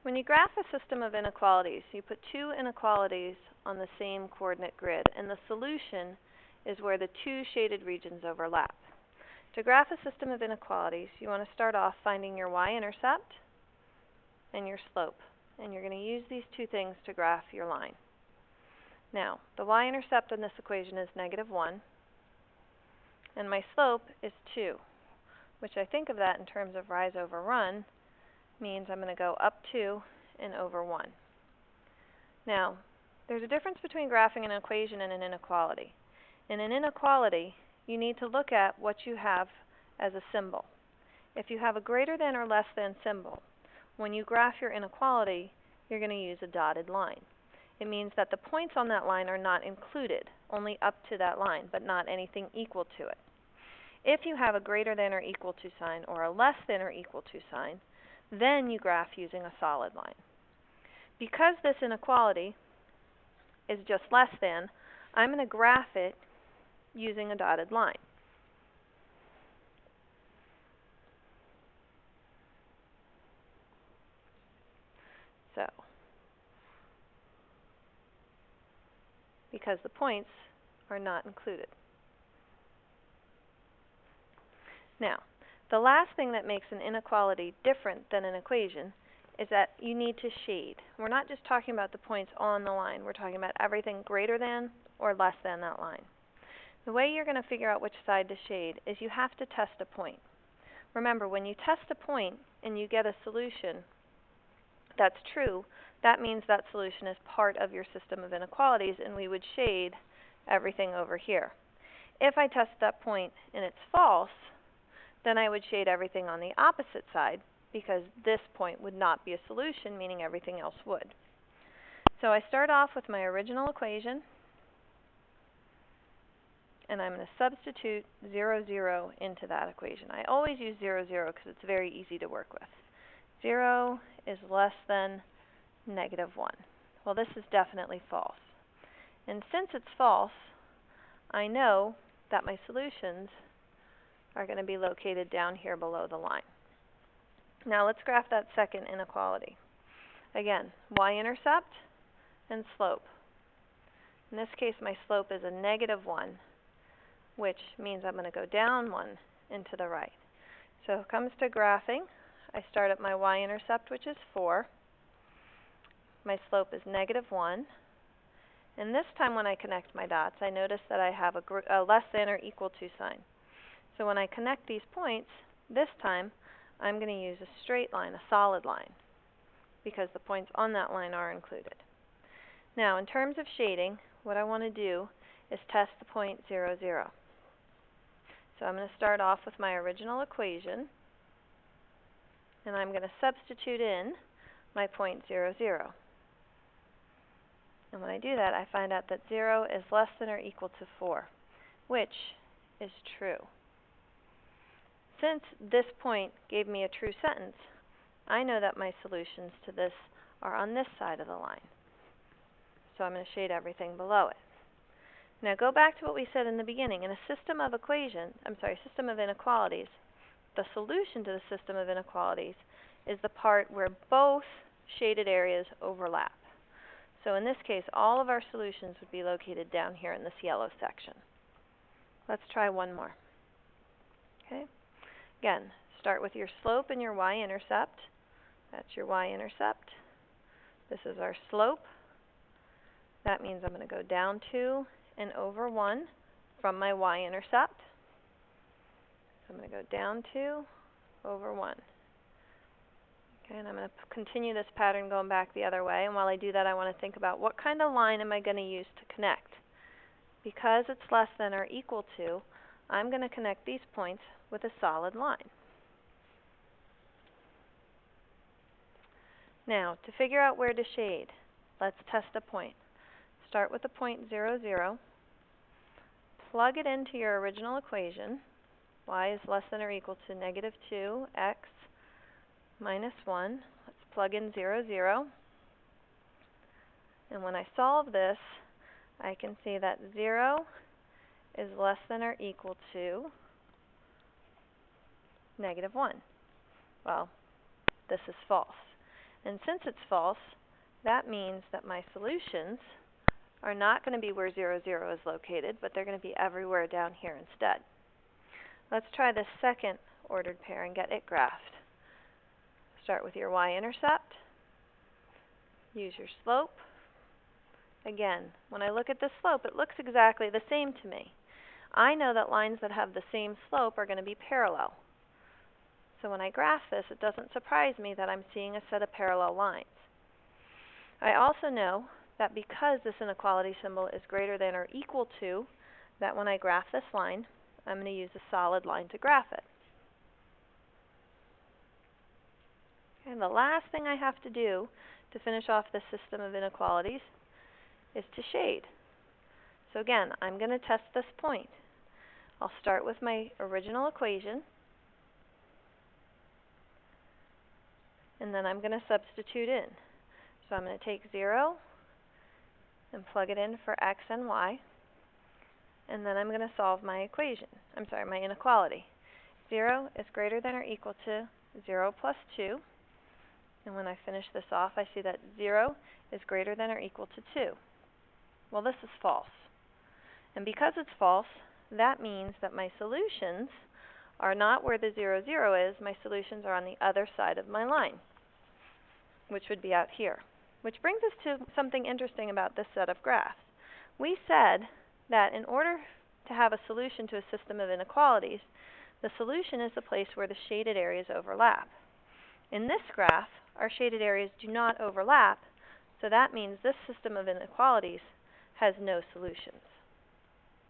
When you graph a system of inequalities, you put two inequalities on the same coordinate grid, and the solution is where the two shaded regions overlap. To graph a system of inequalities, you want to start off finding your y-intercept and your slope, and you're going to use these two things to graph your line. Now, the y-intercept in this equation is -1, and my slope is 2, which I think of that in terms of rise over run, means I'm going to go up 2 and over 1. Now, there's a difference between graphing an equation and an inequality. In an inequality, you need to look at what you have as a symbol. If you have a greater than or less than symbol, when you graph your inequality, you're going to use a dotted line. It means that the points on that line are not included, only up to that line, but not anything equal to it. If you have a greater than or equal to sign or a less than or equal to sign, then you graph using a solid line. Because this inequality is just less than, I'm going to graph it using a dotted line. So, because the points are not included. Now, the last thing that makes an inequality different than an equation is that you need to shade. We're not just talking about the points on the line. We're talking about everything greater than or less than that line. The way you're going to figure out which side to shade is you have to test a point. Remember, when you test a point and you get a solution that's true, that means that solution is part of your system of inequalities, and we would shade everything over here. If I test that point and it's false, then I would shade everything on the opposite side, because this point would not be a solution, meaning everything else would. So I start off with my original equation, and I'm going to substitute 0, 0 into that equation. I always use 0, 0 because it's very easy to work with. 0 is less than -1. Well, this is definitely false. And since it's false, I know that my solutions are going to be located down here below the line. Now let's graph that second inequality. Again, y-intercept and slope. In this case, my slope is a -1, which means I'm going to go down 1 and to the right. So if it comes to graphing, I start at my y-intercept, which is 4. My slope is -1. And this time when I connect my dots, I notice that I have a less than or equal to sign. So when I connect these points, this time I'm going to use a straight line, a solid line, because the points on that line are included. Now, in terms of shading, what I want to do is test the point 0, 0. So I'm going to start off with my original equation, and I'm going to substitute in my point 0, 0. And when I do that, I find out that 0 is less than or equal to 4, which is true. Since this point gave me a true sentence, I know that my solutions to this are on this side of the line. So I'm going to shade everything below it. Now go back to what we said in the beginning. In a system of system of inequalities, the solution to the system of inequalities is the part where both shaded areas overlap. So in this case, all of our solutions would be located down here in this yellow section. Let's try one more. Okay. Again, start with your slope and your y-intercept. That's your y-intercept. This is our slope. That means I'm going to go down 2 and over 1 from my y-intercept. So I'm going to go down 2, over 1. Okay, and I'm going to continue this pattern going back the other way. And while I do that, I want to think about what kind of line am I going to use to connect. Because it's less than or equal to, I'm going to connect these points with a solid line. Now, to figure out where to shade, let's test a point. Start with the point 0, 0. Plug it into your original equation. Y is less than or equal to -2 x minus 1. Let's plug in 0, 0. And when I solve this, I can see that 0 is less than or equal to -1. Well, this is false. And since it's false, that means that my solutions are not going to be where 0, 0 is located, but they're going to be everywhere down here instead. Let's try the second ordered pair and get it graphed. Start with your y-intercept. Use your slope. Again, when I look at this slope, it looks exactly the same to me. I know that lines that have the same slope are going to be parallel. So when I graph this, it doesn't surprise me that I'm seeing a set of parallel lines. I also know that because this inequality symbol is greater than or equal to, that when I graph this line, I'm going to use a solid line to graph it. And the last thing I have to do to finish off this system of inequalities is to shade. So again, I'm going to test this point. I'll start with my original equation, and then I'm going to substitute in. So I'm going to take 0 and plug it in for x and y, and then I'm going to solve my my inequality. 0 is greater than or equal to 0 plus 2, and when I finish this off, I see that 0 is greater than or equal to 2. Well, this is false. And because it's false, that means that my solutions are not where the 0, 0 is. My solutions are on the other side of my line, which would be out here. Which brings us to something interesting about this set of graphs. We said that in order to have a solution to a system of inequalities, the solution is the place where the shaded areas overlap. In this graph, our shaded areas do not overlap, so that means this system of inequalities has no solutions.